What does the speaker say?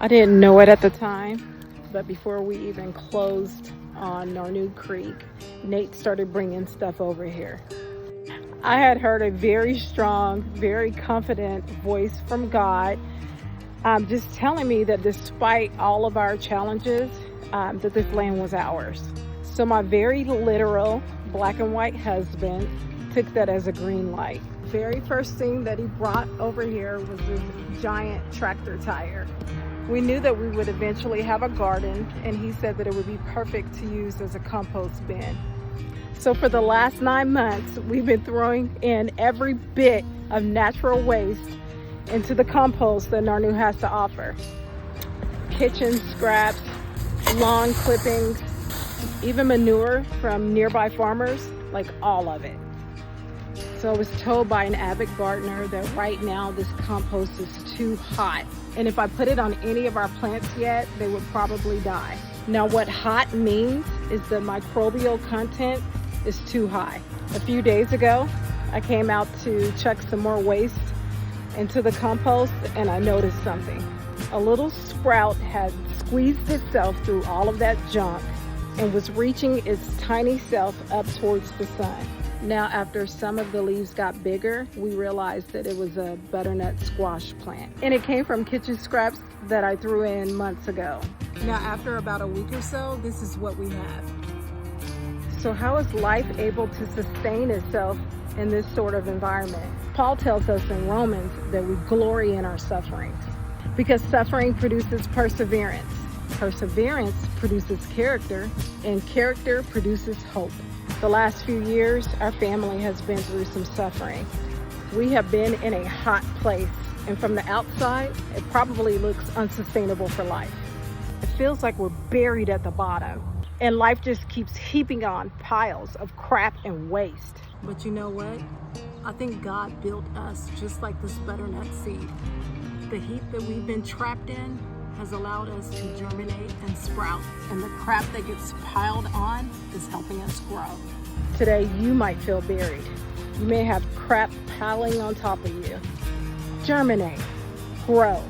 I didn't know it at the time, but before we even closed on Narnoo Creek, Nate started bringing stuff over here. I had heard a very strong, very confident voice from God, just telling me that despite all of our challenges, that this land was ours. So my very literal black and white husband took that as a green light. Very first thing that he brought over here was this giant tractor tire. We knew that we would eventually have a garden, and he said that it would be perfect to use as a compost bin. So for the last 9 months, we've been throwing in every bit of natural waste into the compost that Narnoo has to offer. Kitchen scraps, lawn clippings, even manure from nearby farmers, like all of it. So I was told by an avid gardener that right now this compost is too hot. And if I put it on any of our plants yet, they would probably die. Now what hot means is the microbial content is too high. A few days ago, I came out to chuck some more waste into the compost and I noticed something. A little sprout had squeezed itself through all of that junk and was reaching its tiny self up towards the sun. Now, after some of the leaves got bigger, we realized that it was a butternut squash plant. And it came from kitchen scraps that I threw in months ago. Now, after about a week or so, this is what we have. So how is life able to sustain itself in this sort of environment? Paul tells us in Romans that we glory in our sufferings because suffering produces perseverance. Perseverance produces character, and character produces hope. The last few years, our family has been through some suffering. We have been in a hot place, and from the outside, it probably looks unsustainable for life. It feels like we're buried at the bottom, and life just keeps heaping on piles of crap and waste. But you know what? I think God built us just like this butternut seed. The heat that we've been trapped in has allowed us to germinate and sprout, and the crap that gets piled on is helping us grow. Today, you might feel buried. You may have crap piling on top of you. Germinate, grow,